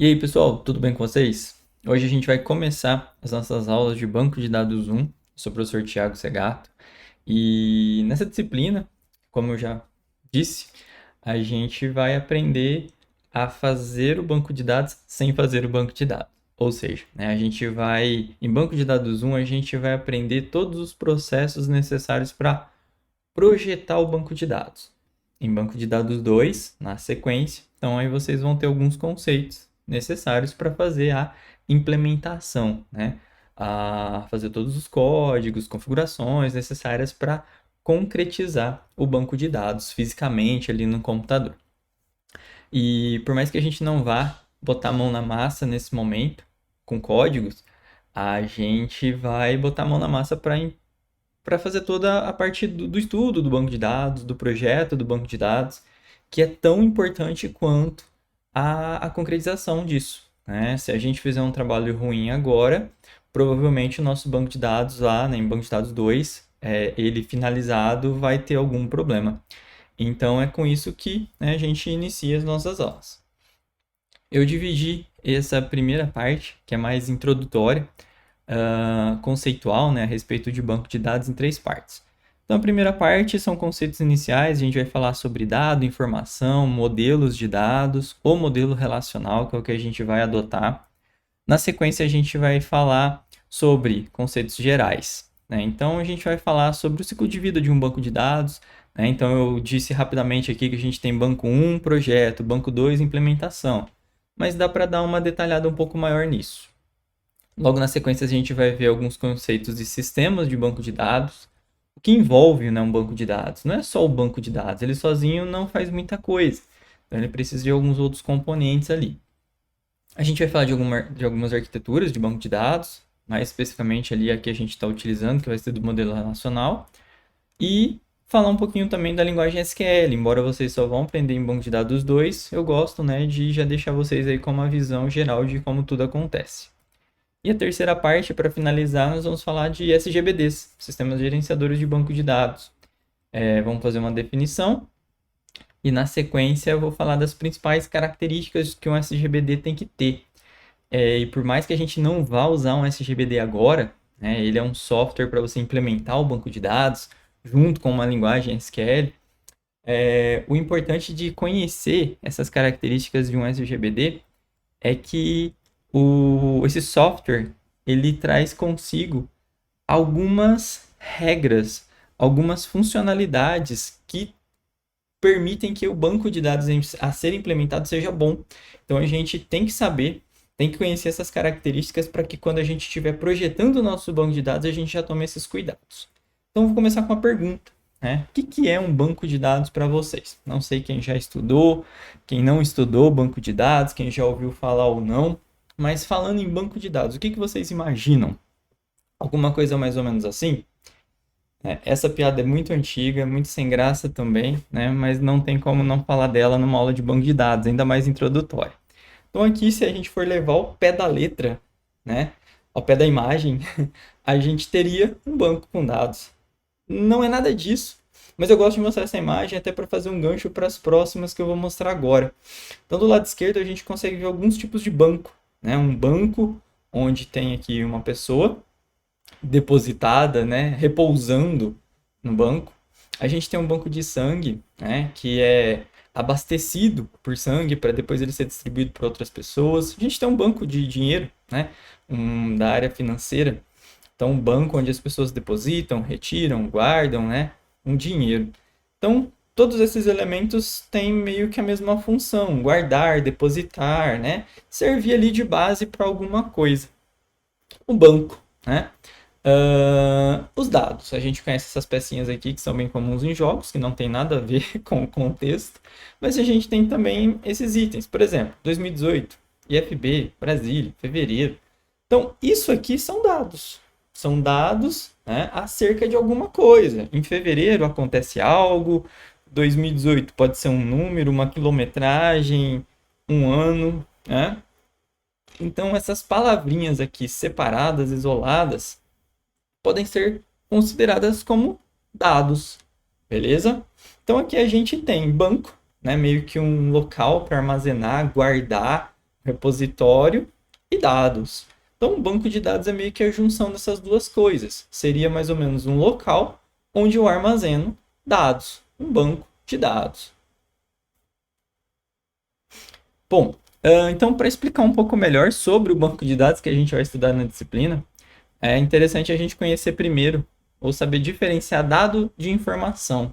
E aí, pessoal, tudo bem com vocês? Hoje a gente vai começar as nossas aulas de Banco de Dados 1. Sou o professor Thiago Segato. E nessa disciplina, como eu já disse, a gente vai aprender a fazer o banco de dados sem fazer o banco de dados. Ou seja, a gente vai, em Banco de Dados 1, a gente vai aprender todos os processos necessários para projetar o banco de dados. Em Banco de Dados 2, na sequência, então aí vocês vão ter alguns conceitos necessários para fazer a implementação, A fazer todos os códigos, configurações necessárias para concretizar o banco de dados fisicamente ali no computador. E por mais que a gente não vá botar a mão na massa nesse momento, com códigos, a gente vai botar a mão na massa para fazer toda a parte do estudo do banco de dados, do projeto do banco de dados, que é tão importante quanto a concretização disso. Se a gente fizer um trabalho ruim agora, provavelmente o nosso banco de dados lá, em Banco de Dados 2, ele finalizado, vai ter algum problema. Então é com isso que a gente inicia as nossas aulas. Eu dividi essa primeira parte, que é mais introdutória, conceitual, a respeito de banco de dados em três partes. Então, a primeira parte são conceitos iniciais, a gente vai falar sobre dado, informação, modelos de dados, o modelo relacional, que é o que a gente vai adotar. Na sequência, a gente vai falar sobre conceitos gerais. Então, a gente vai falar sobre o ciclo de vida de um banco de dados. Então, eu disse rapidamente aqui que a gente tem banco 1, projeto, banco 2, implementação. Mas dá para dar uma detalhada um pouco maior nisso. Logo na sequência, a gente vai ver alguns conceitos de sistemas de banco de dados, o que envolve um banco de dados. Não é só o banco de dados, ele sozinho não faz muita coisa. Então, ele precisa de alguns outros componentes ali. A gente vai falar de algumas arquiteturas de banco de dados, mais especificamente ali a que a gente está utilizando, que vai ser do modelo relacional. E falar um pouquinho também da linguagem SQL. Embora vocês só vão aprender em banco de dados 2, eu gosto de já deixar vocês aí com uma visão geral de como tudo acontece. E a terceira parte, para finalizar, nós vamos falar de SGBDs, Sistemas Gerenciadores de Banco de Dados. Vamos fazer uma definição e, na sequência, eu vou falar das principais características que um SGBD tem que ter. E por mais que a gente não vá usar um SGBD agora, ele é um software para você implementar o banco de dados junto com uma linguagem SQL. O importante de conhecer essas características de um SGBD é que esse software ele traz consigo algumas regras, algumas funcionalidades que permitem que o banco de dados a ser implementado seja bom. Então a gente tem que saber, tem que conhecer essas características para que quando a gente estiver projetando o nosso banco de dados, a gente já tome esses cuidados. Então vou começar com uma pergunta. O que é um banco de dados para vocês? Não sei quem já estudou, quem não estudou banco de dados, quem já ouviu falar ou não. Mas falando em banco de dados, o que vocês imaginam? Alguma coisa mais ou menos assim? Essa piada é muito antiga, muito sem graça também, mas não tem como não falar dela numa aula de banco de dados, ainda mais introdutória. Então aqui, se a gente for levar ao pé da letra, ao pé da imagem, a gente teria um banco com dados. Não é nada disso, mas eu gosto de mostrar essa imagem até para fazer um gancho para as próximas que eu vou mostrar agora. Então do lado esquerdo a gente consegue ver alguns tipos de banco. Um banco onde tem aqui uma pessoa depositada, repousando no banco. A gente tem um banco de sangue, que é abastecido por sangue para depois ele ser distribuído para outras pessoas. A gente tem um banco de dinheiro, da área financeira. Então, um banco onde as pessoas depositam, retiram, guardam, um dinheiro. Então, todos esses elementos têm meio que a mesma função, guardar, depositar, servir ali de base para alguma coisa. O banco, os dados, a gente conhece essas pecinhas aqui que são bem comuns em jogos, que não tem nada a ver com o contexto, mas a gente tem também esses itens, por exemplo, 2018, IFB, Brasília, fevereiro. Então, isso aqui são dados acerca de alguma coisa. Em fevereiro acontece algo, 2018 pode ser um número, uma quilometragem, um ano. Então, essas palavrinhas aqui separadas, isoladas, podem ser consideradas como dados, beleza? Então, aqui a gente tem banco, meio que um local para armazenar, guardar repositório e dados. Então, um banco de dados é meio que a junção dessas duas coisas. Seria mais ou menos um local onde eu armazeno dados, um banco de dados. Bom, então para explicar um pouco melhor sobre o banco de dados que a gente vai estudar na disciplina, é interessante a gente conhecer primeiro, ou saber diferenciar dado de informação.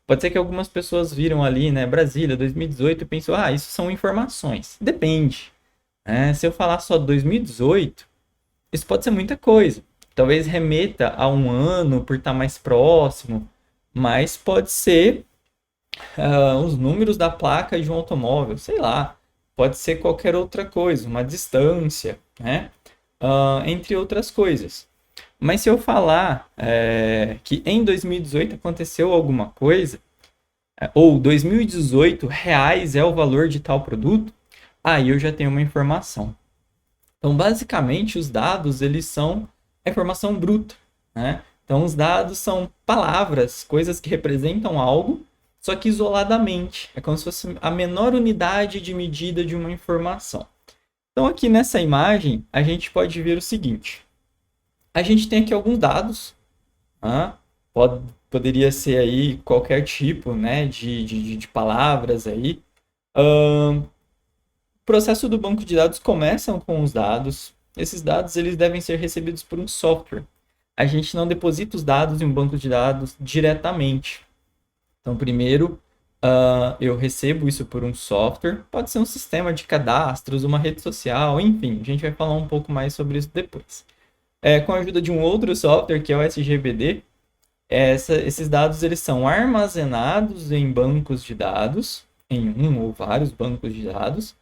Pode ser que algumas pessoas viram ali, né, Brasília 2018 e pensou, isso são informações. Depende. Se eu falar só 2018, isso pode ser muita coisa. Talvez remeta a um ano por estar mais próximo, mas pode ser os números da placa de um automóvel, sei lá. Pode ser qualquer outra coisa, uma distância, né? Entre outras coisas. Mas se eu falar que em 2018 aconteceu alguma coisa, ou 2018 reais é o valor de tal produto, aí eu já tenho uma informação. Então, basicamente, os dados eles são a informação bruta, né? Então, os dados são palavras, coisas que representam algo, só que isoladamente. É como se fosse a menor unidade de medida de uma informação. Então, aqui nessa imagem, a gente pode ver o seguinte. A gente tem aqui alguns dados. Poderia ser aí qualquer tipo, né, de palavras aí. O processo do banco de dados começa com os dados. Esses dados eles devem ser recebidos por um software. A gente não deposita os dados em um banco de dados diretamente. Então, primeiro, eu recebo isso por um software. Pode ser um sistema de cadastros, uma rede social, enfim. A gente vai falar um pouco mais sobre isso depois. Com a ajuda de um outro software, que é o SGBD, esses dados eles são armazenados em bancos de dados, em um ou vários bancos de dados,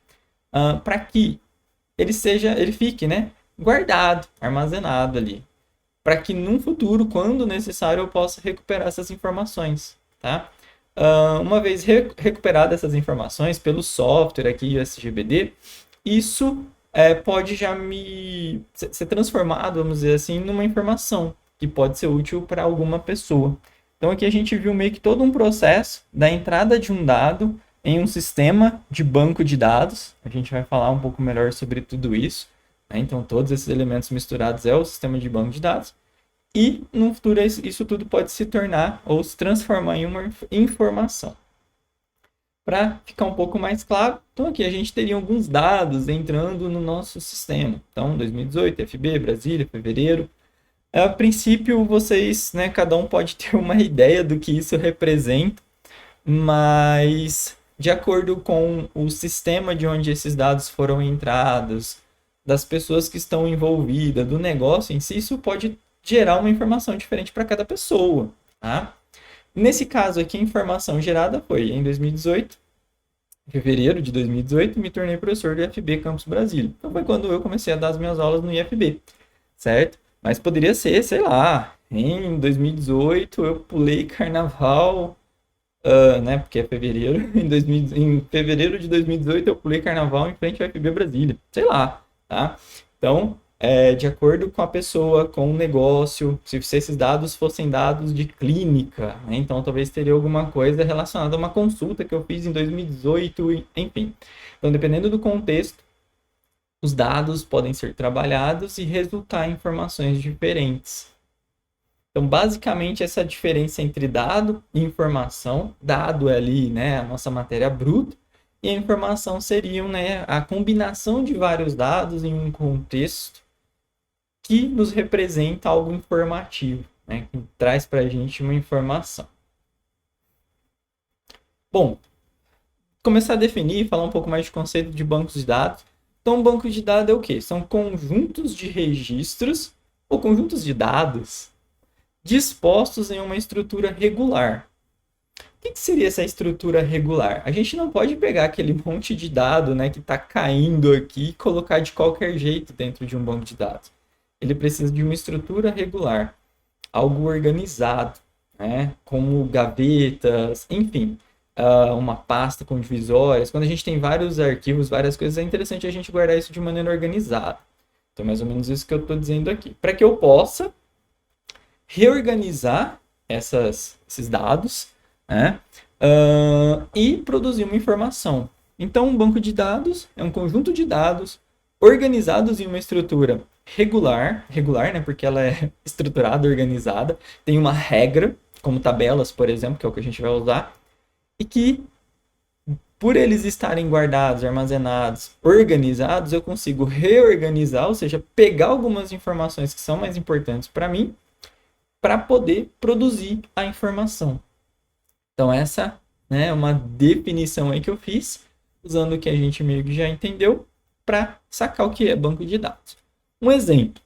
para que ele fique, né, guardado, armazenado ali, para que num futuro, quando necessário, eu possa recuperar essas informações, tá? Uma vez recuperadas essas informações pelo software aqui, o SGBD, isso pode já ser transformado, vamos dizer assim, numa informação que pode ser útil para alguma pessoa. Então aqui a gente viu meio que todo um processo da entrada de um dado em um sistema de banco de dados. A gente vai falar um pouco melhor sobre tudo isso, né? Então todos esses elementos misturados é o sistema de banco de dados. E no futuro isso tudo pode se tornar ou se transformar em uma informação. Para ficar um pouco mais claro, então aqui a gente teria alguns dados entrando no nosso sistema. Então 2018, FB, Brasília, fevereiro. A princípio vocês, né, cada um pode ter uma ideia do que isso representa, mas de acordo com o sistema de onde esses dados foram entrados, das pessoas que estão envolvidas, do negócio em si, isso pode gerar uma informação diferente para cada pessoa, tá? Nesse caso aqui, a informação gerada foi em 2018, em fevereiro de 2018, me tornei professor do IFB Campus Brasília. Então foi quando eu comecei a dar as minhas aulas no IFB, certo? Mas poderia ser, sei lá, em 2018 eu pulei carnaval, né? Porque é fevereiro. Em fevereiro de 2018 eu pulei carnaval em frente ao FB Brasília. Sei lá, tá? Então, de acordo com a pessoa, com o negócio, se esses dados fossem dados de clínica, né? Então talvez teria alguma coisa relacionada a uma consulta que eu fiz em 2018, enfim. Então, dependendo do contexto, os dados podem ser trabalhados e resultar em informações diferentes. Então, basicamente, essa diferença entre dado e informação, dado é ali, né, a nossa matéria bruta, e a informação seriam, né, a combinação de vários dados em um contexto que nos representa algo informativo, né, que traz para a gente uma informação. Bom, começar a definir, falar um pouco mais de conceito de bancos de dados. Então, um banco de dados é o quê? São conjuntos de registros ou conjuntos de dados dispostos em uma estrutura regular. O que seria essa estrutura regular? A gente não pode pegar aquele monte de dado, né, que está caindo aqui e colocar de qualquer jeito dentro de um banco de dados. Ele precisa de uma estrutura regular, algo organizado, né, como gavetas, enfim. Uma pasta com divisórias. Quando a gente tem vários arquivos, várias coisas, é interessante a gente guardar isso de maneira organizada. Então, mais ou menos isso que eu estou dizendo aqui. Para que eu possa reorganizar esses dados, né, e produzir uma informação. Então, um banco de dados é um conjunto de dados organizados em uma estrutura regular, né, porque ela é estruturada, organizada, tem uma regra, como tabelas, por exemplo, que é o que a gente vai usar, e que, por eles estarem guardados, armazenados, organizados, eu consigo reorganizar, ou seja, pegar algumas informações que são mais importantes para mim, para poder produzir a informação. Então, essa, né, é uma definição aí que eu fiz, usando o que a gente meio que já entendeu, para sacar o que é banco de dados. Um exemplo: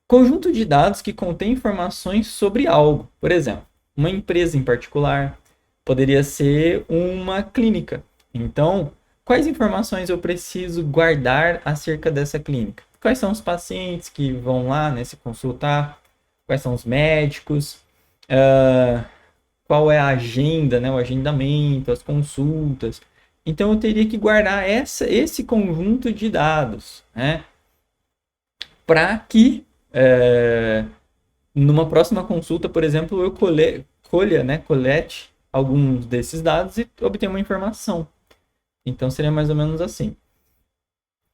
conjunto de dados que contém informações sobre algo. Por exemplo, uma empresa em particular, poderia ser uma clínica. Então, quais informações eu preciso guardar acerca dessa clínica? Quais são os pacientes que vão lá, né, se consultar? Quais são os médicos? Qual é a agenda, né, o agendamento, as consultas? Então, eu teria que guardar esse conjunto de dados, né, para que numa próxima consulta, por exemplo, eu colete alguns desses dados e obtenha uma informação. Então, seria mais ou menos assim.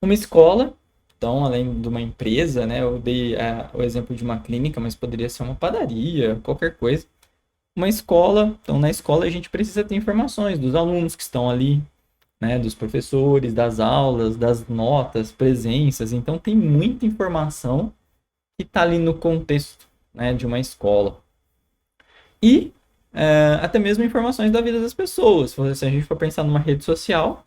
Uma escola, então, além de uma empresa, né, eu dei o exemplo de uma clínica, mas poderia ser uma padaria, qualquer coisa. Uma escola, então, na escola a gente precisa ter informações dos alunos que estão ali, né, dos professores, das aulas, das notas, presenças. Então, tem muita informação que está ali no contexto, né, de uma escola. E até mesmo informações da vida das pessoas. Se a gente for pensar numa rede social,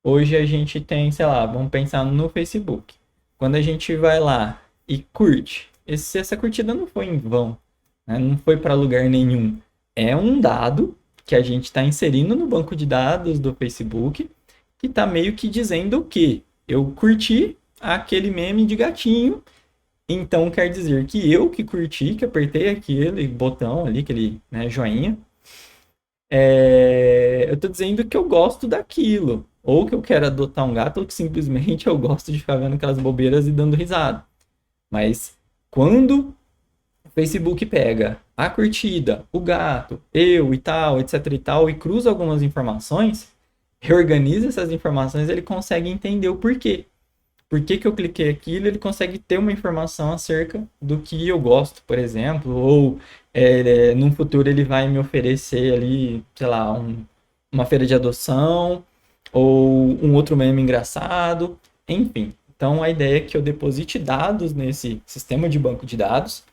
hoje a gente tem, sei lá, vamos pensar no Facebook. Quando a gente vai lá e curte, essa curtida não foi em vão, né? Não foi para lugar nenhum. É um dado que a gente está inserindo no banco de dados do Facebook, que está meio que dizendo o quê? Eu curti aquele meme de gatinho, então quer dizer que eu que curti, que apertei aquele botão ali, aquele, né, joinha, eu estou dizendo que eu gosto daquilo, ou que eu quero adotar um gato, ou que simplesmente eu gosto de ficar vendo aquelas bobeiras e dando risada. Mas quando o Facebook pega a curtida, o gato, eu e tal, etc e tal, e cruza algumas informações, reorganiza essas informações, ele consegue entender o porquê. Por que eu cliquei aquilo, ele consegue ter uma informação acerca do que eu gosto, por exemplo, ou num futuro ele vai me oferecer ali, sei lá, uma feira de adoção, ou um outro meme engraçado, enfim. Então a ideia é que eu deposite dados nesse sistema de banco de dados,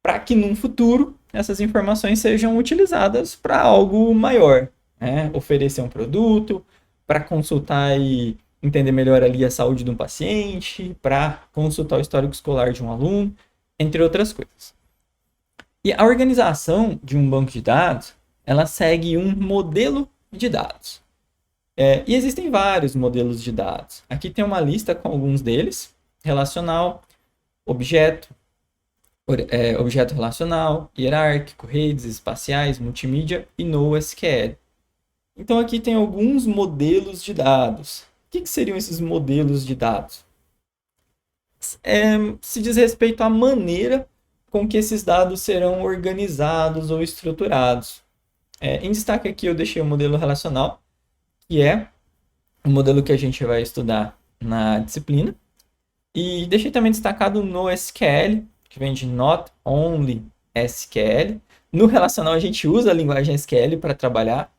para que num futuro essas informações sejam utilizadas para algo maior, né? Oferecer um produto, para consultar e entender melhor ali a saúde de um paciente, para consultar o histórico escolar de um aluno, entre outras coisas. E a organização de um banco de dados, ela segue um modelo de dados. E existem vários modelos de dados. Aqui tem uma lista com alguns deles: relacional, objeto, objeto relacional, hierárquico, redes espaciais, multimídia e NoSQL. Então aqui tem alguns modelos de dados. O que seriam esses modelos de dados? Se diz respeito à maneira com que esses dados serão organizados ou estruturados. Em destaque aqui eu deixei o modelo relacional, que é o modelo que a gente vai estudar na disciplina. E deixei também destacado no SQL, que vem de Not Only SQL. No relacional a gente usa a linguagem SQL para trabalhar.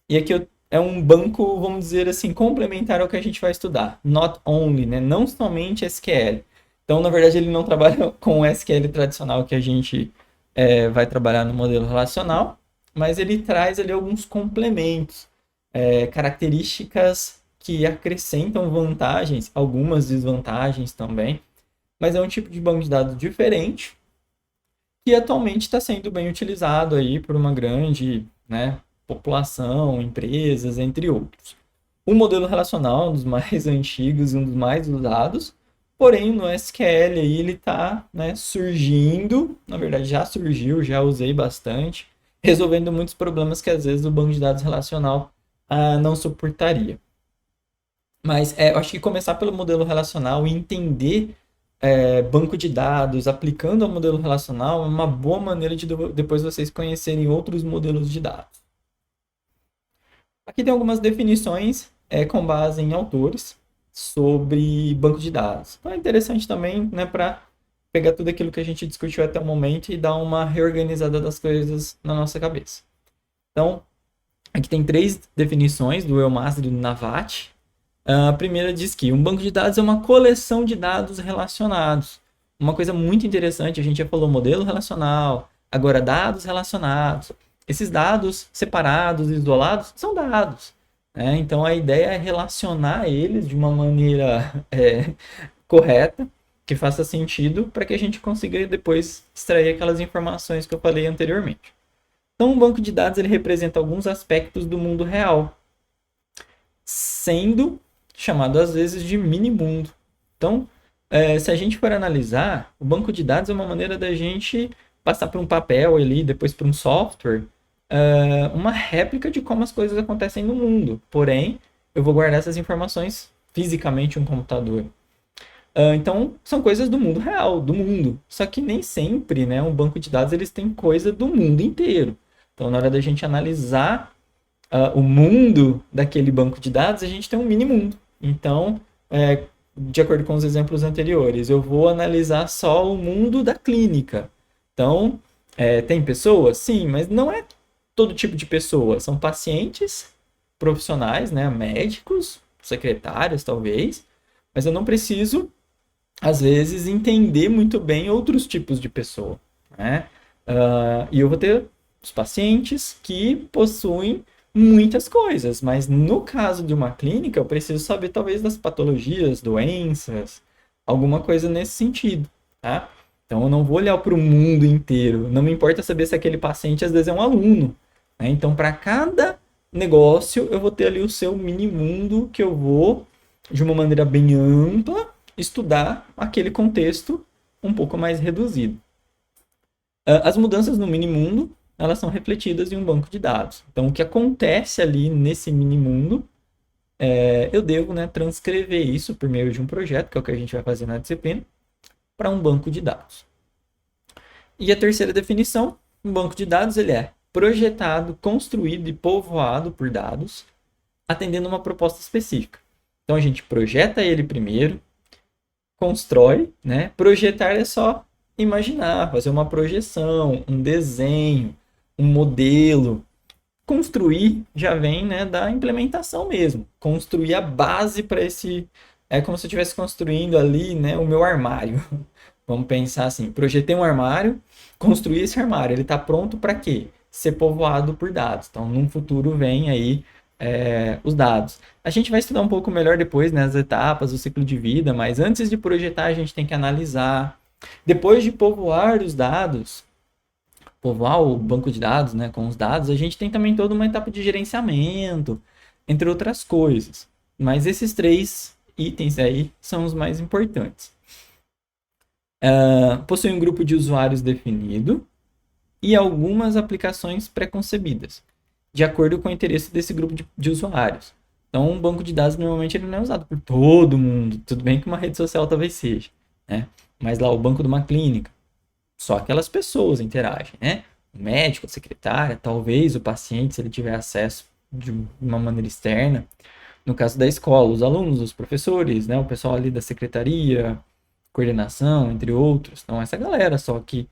E aqui é um banco, vamos dizer assim, complementar ao que a gente vai estudar. Not only, né? Não somente SQL. Então, na verdade, ele não trabalha com o SQL tradicional que a gente vai trabalhar no modelo relacional, mas ele traz ali alguns complementos, características que acrescentam vantagens, algumas desvantagens também, mas é um tipo de banco de dados diferente que atualmente está sendo bem utilizado aí por uma grande, né, população, empresas, entre outros. O modelo relacional, um dos mais antigos e um dos mais usados, porém no SQL aí ele está, né, surgindo, na verdade já surgiu, já usei bastante, resolvendo muitos problemas que às vezes o banco de dados relacional não suportaria. Mas eu acho que começar pelo modelo relacional e entender banco de dados aplicando ao modelo relacional é uma boa maneira de depois vocês conhecerem outros modelos de dados. Aqui tem algumas definições com base em autores sobre banco de dados. Então é interessante também, né, para pegar tudo aquilo que a gente discutiu até o momento e dar uma reorganizada das coisas na nossa cabeça. Então, aqui tem 3 definições do Elmas e do Navat. A primeira diz que um banco de dados é uma coleção de dados relacionados. Uma coisa muito interessante, a gente já falou modelo relacional, agora dados relacionados. Esses dados separados e isolados são dados. Né? Então a ideia é relacionar eles de uma maneira correta, que faça sentido, para que a gente consiga depois extrair aquelas informações que eu falei anteriormente. Então, um banco de dados ele representa alguns aspectos do mundo real, sendo chamado às vezes de mini-mundo. Então, se a gente for analisar, o banco de dados é uma maneira da gente passar por um papel ali, depois por um software, uma réplica de como as coisas acontecem no mundo. Porém, eu vou guardar essas informações fisicamente em um computador. Então, são coisas do mundo real, do mundo. Só que nem sempre, né, um banco de dados eles têm coisa do mundo inteiro. Então, na hora da gente analisar o mundo daquele banco de dados, a gente tem um mini mundo. Então, de acordo com os exemplos anteriores, eu vou analisar só o mundo da clínica. Então, tem pessoas? Sim, mas não é todo tipo de pessoa. São pacientes profissionais, né, médicos, secretários, talvez, mas eu não preciso, às vezes, entender muito bem outros tipos de pessoa. Né? E eu vou ter os pacientes que possuem muitas coisas, mas no caso de uma clínica, eu preciso saber talvez das patologias, doenças, alguma coisa nesse sentido, tá? Então eu não vou olhar para o mundo inteiro, não me importa saber se aquele paciente às vezes é um aluno, né? Então para cada negócio eu vou ter ali o seu mini mundo que eu vou, de uma maneira bem ampla, estudar aquele contexto um pouco mais reduzido. As mudanças no mini mundo elas são refletidas em um banco de dados. Então, o que acontece ali nesse mini mundo, eu devo, né, transcrever isso por meio de um projeto, que é o que a gente vai fazer na disciplina, para um banco de dados. E a terceira definição, um banco de dados ele é projetado, construído e povoado por dados, atendendo uma proposta específica. Então, a gente projeta ele primeiro, constrói, né? Projetar é só imaginar, fazer uma projeção, um desenho, um modelo. Construir já vem, né, da implementação mesmo. Construir a base para esse... É como se eu estivesse construindo ali, né, o meu armário. Vamos pensar assim, projetei um armário, construí esse armário. Ele está pronto para quê? Ser povoado por dados. Então, num futuro vem aí os dados. A gente vai estudar um pouco melhor depois, né, as etapas, o ciclo de vida, mas antes de projetar, a gente tem que analisar. Depois de povoar os dados, povoar o banco de dados, né, com os dados, a gente tem também toda uma etapa de gerenciamento, entre outras coisas. Mas esses 3 itens aí são os mais importantes. Possui um grupo de usuários definido e algumas aplicações pré-concebidas, de acordo com o interesse desse grupo de usuários. Então, um banco de dados normalmente ele não é usado por todo mundo. Tudo bem que uma rede social talvez seja, né? Mas lá o banco de uma clínica, só aquelas pessoas interagem, né? O médico, a secretária, talvez o paciente, se ele tiver acesso de uma maneira externa. No caso da escola, os alunos, os professores, né? O pessoal ali da secretaria, coordenação, entre outros. Então, essa galera só que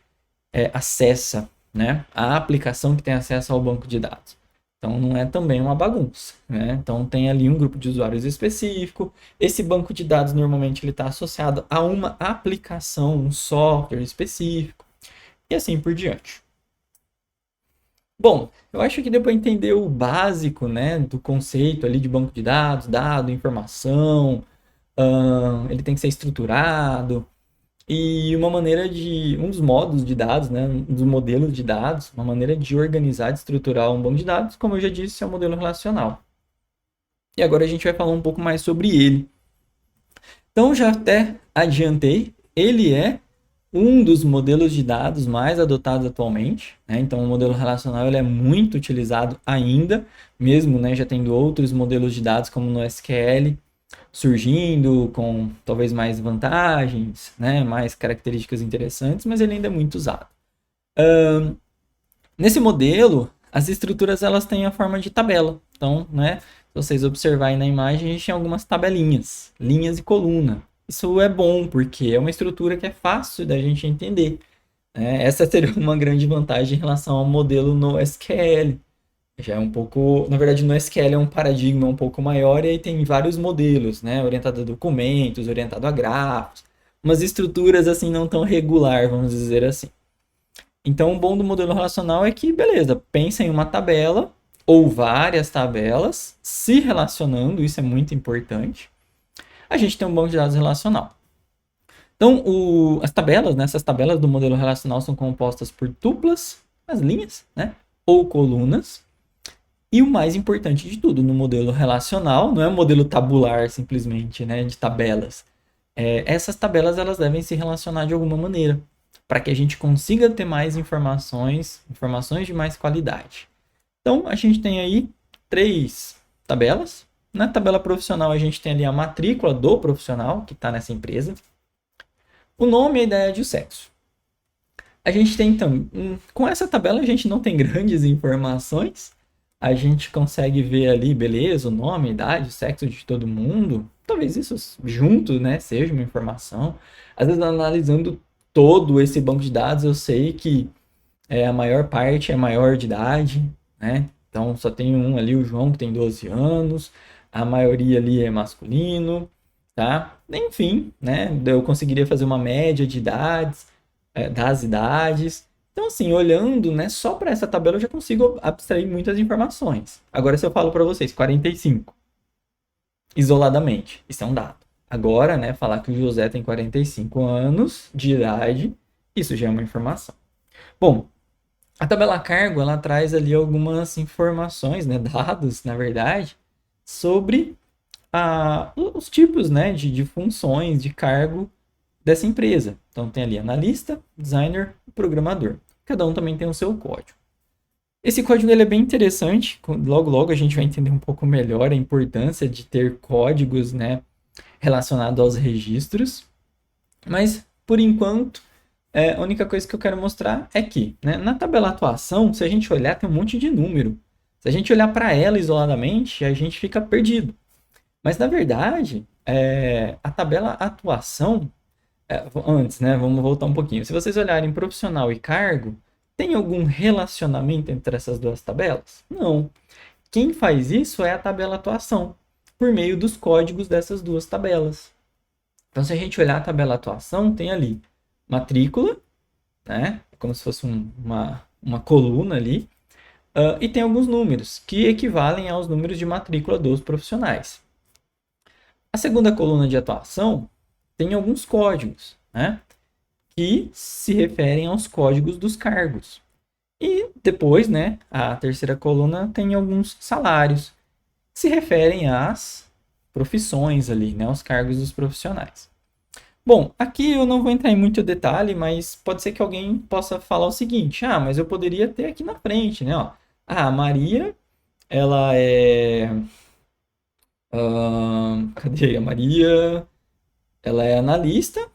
acessa, né, a aplicação que tem acesso ao banco de dados. Então, não é também uma bagunça, né? Então, tem ali um grupo de usuários específico. Esse banco de dados, normalmente, ele está associado a uma aplicação, um software específico, e assim por diante. Bom, eu acho que deu para entender o básico, né, do conceito ali de banco de dados, dado, informação, ele tem que ser estruturado, e uma maneira um dos modos de dados, né, um dos modelos de dados, uma maneira de organizar, de estruturar um banco de dados, como eu já disse, é o modelo relacional. E agora a gente vai falar um pouco mais sobre ele. Então, já até adiantei, ele é um dos modelos de dados mais adotados atualmente, né? Então, o modelo relacional ele é muito utilizado ainda, mesmo, né, já tendo outros modelos de dados, como no SQL, surgindo com talvez mais vantagens, né, mais características interessantes, mas ele ainda é muito usado. Nesse modelo, as estruturas elas têm a forma de tabela. Então, né, se vocês observarem na imagem, a gente tem algumas tabelinhas, linhas e coluna. Isso é bom, porque é uma estrutura que é fácil da gente entender. Essa seria uma grande vantagem em relação ao modelo no SQL. Já é um pouco, na verdade, no SQL é um paradigma um pouco maior e aí tem vários modelos, né? Orientado a documentos, orientado a grafos, umas estruturas assim não tão regular, vamos dizer assim. Então, o bom do modelo relacional é que, beleza, pensa em uma tabela ou várias tabelas se relacionando, isso é muito importante. A gente tem um banco de dados relacional. Então, as tabelas, né, essas tabelas do modelo relacional são compostas por tuplas, as linhas, né, ou colunas. E o mais importante de tudo, no modelo relacional, não é um modelo tabular simplesmente, né, de tabelas. Essas tabelas elas devem se relacionar de alguma maneira, para que a gente consiga ter mais informações de mais qualidade. Então, a gente tem aí 3 tabelas. Na tabela profissional, a gente tem ali a matrícula do profissional que está nessa empresa, o nome, a idade e o sexo. A gente tem então, com essa tabela a gente não tem grandes informações, a gente consegue ver ali, beleza, o nome, a idade, o sexo de todo mundo. Talvez isso junto, né, seja uma informação. Às vezes, analisando todo esse banco de dados, eu sei que a maior parte é maior de idade, né? Então, só tem um ali, o João, que tem 12 anos. A maioria ali é masculino, tá? Enfim, né? Eu conseguiria fazer uma média de idades, das idades. Então, assim, olhando, né, só para essa tabela eu já consigo abstrair muitas informações. Agora, se eu falo para vocês 45, isoladamente, isso é um dado. Agora, né, falar que o José tem 45 anos de idade, isso já é uma informação. Bom, a tabela cargo, ela traz ali algumas informações, né, dados, na verdade, sobre os tipos, né, de funções, de cargo dessa empresa. Então, tem ali analista, designer e programador. Cada um também tem o seu código. Esse código ele é bem interessante. Logo, logo a gente vai entender um pouco melhor a importância de ter códigos, né, relacionados aos registros. Mas, por enquanto, a única coisa que eu quero mostrar é que, né, na tabela atuação, se a gente olhar, tem um monte de número. Se a gente olhar para ela isoladamente, a gente fica perdido. Mas, na verdade, a tabela atuação, antes, né, vamos voltar um pouquinho. Se vocês olharem profissional e cargo, tem algum relacionamento entre essas duas tabelas? Não. Quem faz isso é a tabela atuação, por meio dos códigos dessas duas tabelas. Então, se a gente olhar a tabela atuação, tem ali matrícula, né? Como se fosse uma coluna ali. E tem alguns números que equivalem aos números de matrícula dos profissionais. A segunda coluna de atuação tem alguns códigos, né? Que se referem aos códigos dos cargos. E depois, né, a terceira coluna tem alguns salários que se referem às profissões ali, né, aos cargos dos profissionais. Bom, aqui eu não vou entrar em muito detalhe, mas pode ser que alguém possa falar o seguinte: mas eu poderia ter aqui na frente, né? Ó, a Maria, ela é. Cadê a Maria? Ela é analista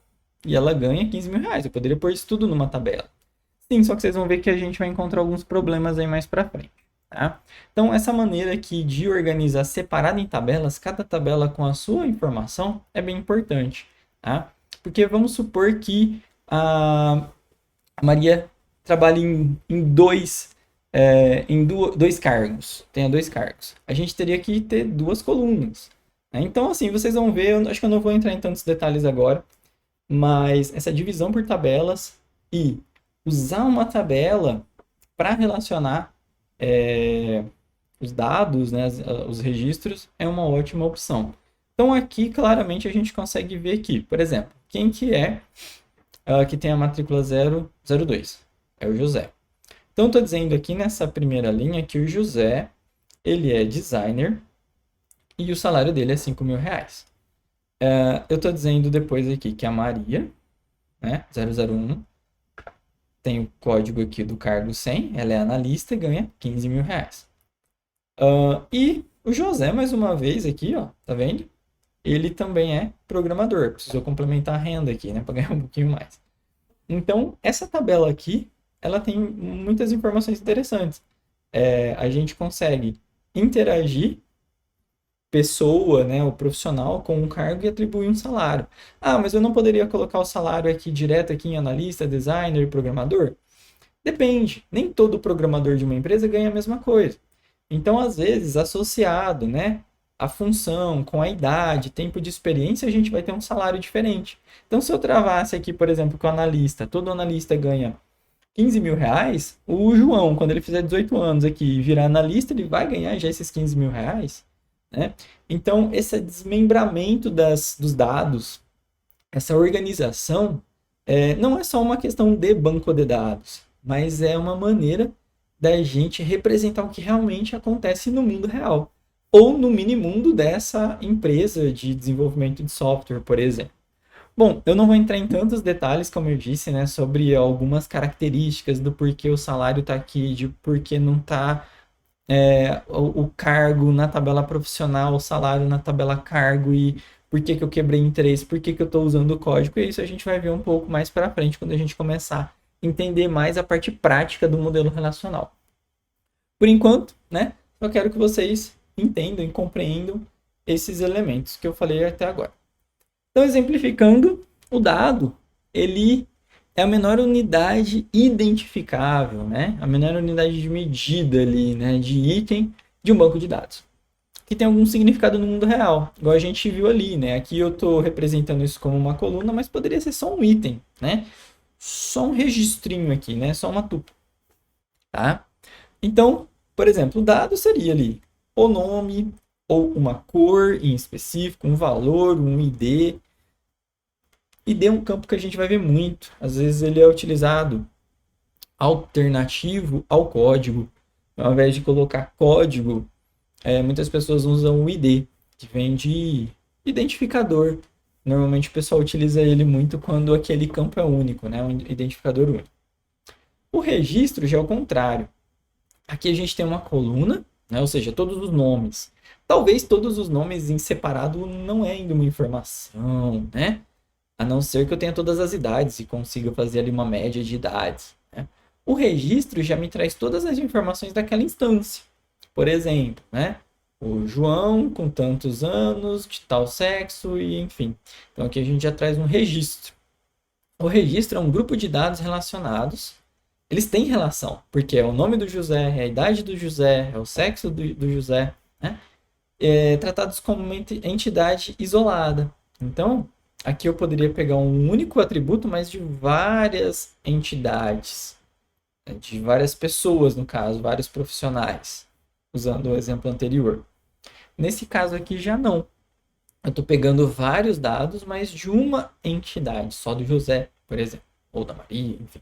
e ela ganha 15 mil reais. Eu poderia pôr isso tudo numa tabela. Sim, só que vocês vão ver que a gente vai encontrar alguns problemas aí mais pra frente. Tá? Então, essa maneira aqui de organizar separado em tabelas, cada tabela com a sua informação, é bem importante. Tá? Porque vamos supor que a Maria trabalhe em dois cargos, tenha 2 cargos. A gente teria que ter 2 colunas. Né? Então, assim, vocês vão ver, eu acho que eu não vou entrar em tantos detalhes agora, mas essa divisão por tabelas e usar uma tabela para relacionar os dados, né, os registros, é uma ótima opção. Então, aqui, claramente, a gente consegue ver aqui, por exemplo, quem que é que tem a matrícula 002? É o José. Então, estou dizendo aqui nessa primeira linha que o José, ele é designer e o salário dele é 5 mil reais. Eu estou dizendo depois aqui que a Maria, né, 001, tem o código aqui do cargo 100, ela é analista e ganha 15 mil reais. E o José, mais uma vez aqui, ó, tá vendo? Ele também é programador. Precisou complementar a renda aqui, né, para ganhar um pouquinho mais. Então, essa tabela aqui, ela tem muitas informações interessantes. A gente consegue interagir pessoa, né, o profissional com um cargo e atribuir um salário. Ah, mas eu não poderia colocar o salário aqui direto aqui em analista, designer, programador? Depende. Nem todo programador de uma empresa ganha a mesma coisa. Então, às vezes, associado, né, a função com a idade, tempo de experiência, a gente vai ter um salário diferente. Então, se eu travasse aqui, por exemplo, com o analista, todo analista ganha 15 mil reais, o João, quando ele fizer 18 anos aqui e virar analista, ele vai ganhar já esses 15 mil reais, né? Então, esse desmembramento dos dados, essa organização, não é só uma questão de banco de dados, mas é uma maneira da gente representar o que realmente acontece no mundo real, ou no mini mundo dessa empresa de desenvolvimento de software, por exemplo. Bom, eu não vou entrar em tantos detalhes, como eu disse, né, sobre algumas características do porquê o salário está aqui, de porquê não está o cargo na tabela profissional, o salário na tabela cargo e por que que eu quebrei em três, por que que eu estou usando o código. E isso a gente vai ver um pouco mais para frente quando a gente começar a entender mais a parte prática do modelo relacional. Por enquanto, né, eu quero que vocês entendam e compreendam esses elementos que eu falei até agora. Então, exemplificando, o dado, ele é a menor unidade identificável, né? A menor unidade de medida ali, né? De item de um banco de dados. Que tem algum significado no mundo real, igual a gente viu ali, né? Aqui eu estou representando isso como uma coluna, mas poderia ser só um item, né? Só um registrinho aqui, né? Só uma tupa, tá? Então, por exemplo, o dado seria ali o nome ou uma cor em específico, um valor, um ID. ID é um campo que a gente vai ver muito. Às vezes ele é utilizado alternativo ao código. Ao invés de colocar código, muitas pessoas usam o ID, que vem de identificador. Normalmente o pessoal utiliza ele muito quando aquele campo é único, né? Um identificador único. O registro já é o contrário. Aqui a gente tem uma coluna, né? Ou seja, todos os nomes. Talvez todos os nomes em separado não é ainda uma informação, né? A não ser que eu tenha todas as idades e consiga fazer ali uma média de idades, né? O registro já me traz todas as informações daquela instância. Por exemplo, né? O João com tantos anos, de tal sexo e enfim. Então aqui a gente já traz um registro. O registro é um grupo de dados relacionados. Eles têm relação, porque é o nome do José, é a idade do José, é o sexo do José, né? Tratados como uma entidade isolada. Então, aqui eu poderia pegar um único atributo, mas de várias entidades, de várias pessoas, no caso, vários profissionais, usando o exemplo anterior. Nesse caso aqui já não. Eu estou pegando vários dados, mas de uma entidade, só do José, por exemplo, ou da Maria, enfim.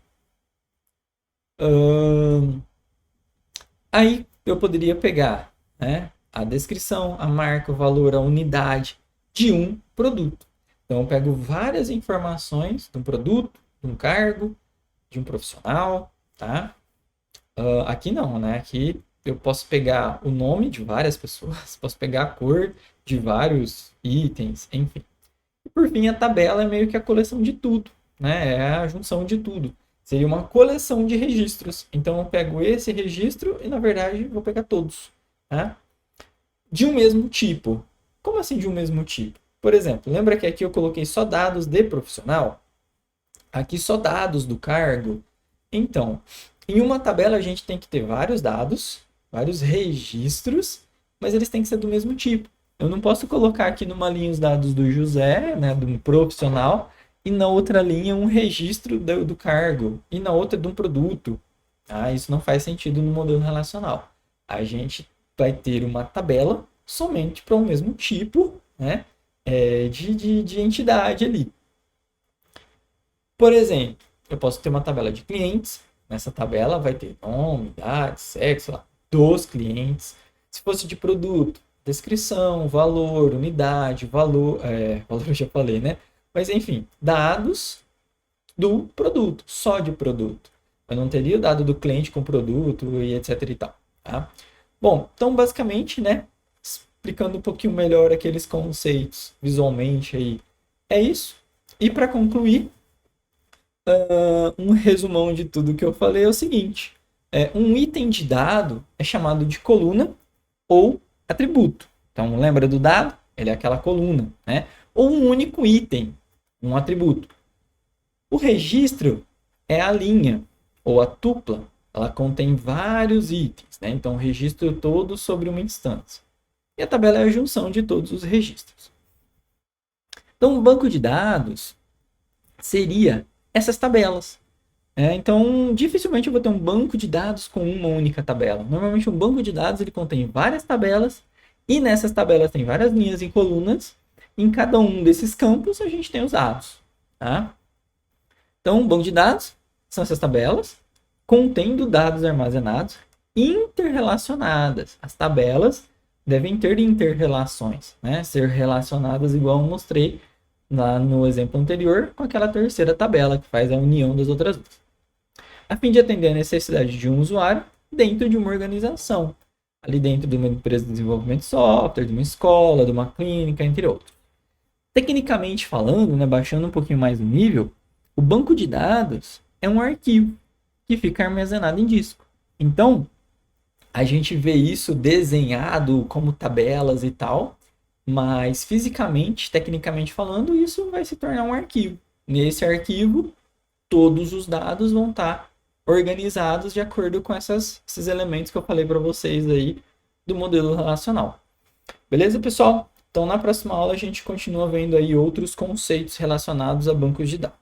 Aí eu poderia pegar, né, a descrição, a marca, o valor, a unidade de um produto. Então eu pego várias informações de um produto, de um cargo, de um profissional, tá? Aqui não, né? Aqui eu posso pegar o nome de várias pessoas, posso pegar a cor de vários itens, enfim. E por fim, a tabela é meio que a coleção de tudo, né? É a junção de tudo. Seria uma coleção de registros. Então eu pego esse registro e, na verdade, vou pegar todos, tá? De um mesmo tipo. Como assim de um mesmo tipo? Por exemplo, lembra que aqui eu coloquei só dados de profissional? Aqui só dados do cargo. Então, em uma tabela a gente tem que ter vários dados, vários registros, mas eles têm que ser do mesmo tipo. Eu não posso colocar aqui numa linha os dados do José, né, do profissional, e na outra linha um registro do cargo, e na outra de um produto. Tá? Isso não faz sentido no modelo relacional. A gente vai ter uma tabela somente para o mesmo tipo, né, de entidade ali. Por exemplo, eu posso ter uma tabela de clientes. Nessa tabela vai ter nome, idade, sexo, lá, dos clientes. Se fosse de produto, descrição, valor, unidade, valor, valor eu já falei, né? Mas enfim, dados do produto, só de produto. Eu não teria o dado do cliente com produto e etc e tal, tá? Bom, então basicamente, né, explicando um pouquinho melhor aqueles conceitos visualmente aí, é isso. E para concluir, um resumão de tudo que eu falei é o seguinte: um item de dado é chamado de coluna ou atributo. Então, lembra do dado? Ele é aquela coluna, né? Ou um único item, um atributo. O registro é a linha, ou a tupla. Ela contém vários itens, né? Então, o registro todo sobre uma instância. E a tabela é a junção de todos os registros. Então, um banco de dados seria essas tabelas. Então, dificilmente eu vou ter um banco de dados com uma única tabela. Normalmente, um banco de dados ele contém várias tabelas e nessas tabelas tem várias linhas e colunas. Em cada um desses campos, a gente tem os dados. Tá? Então, um banco de dados são essas tabelas contendo dados armazenados interrelacionadas. As tabelas devem ter interrelações, né? Ser relacionadas igual eu mostrei lá no exemplo anterior com aquela terceira tabela que faz a união das outras duas. A fim de atender a necessidade de um usuário dentro de uma organização, ali dentro de uma empresa de desenvolvimento de software, de uma escola, de uma clínica, entre outros. Tecnicamente falando, né, baixando um pouquinho mais o nível, o banco de dados é um arquivo que fica armazenado em disco. Então, a gente vê isso desenhado como tabelas e tal, mas fisicamente, tecnicamente falando, isso vai se tornar um arquivo. Nesse arquivo, todos os dados vão estar organizados de acordo com esses elementos que eu falei para vocês aí do modelo relacional. Beleza, pessoal? Então, na próxima aula, a gente continua vendo aí outros conceitos relacionados a bancos de dados.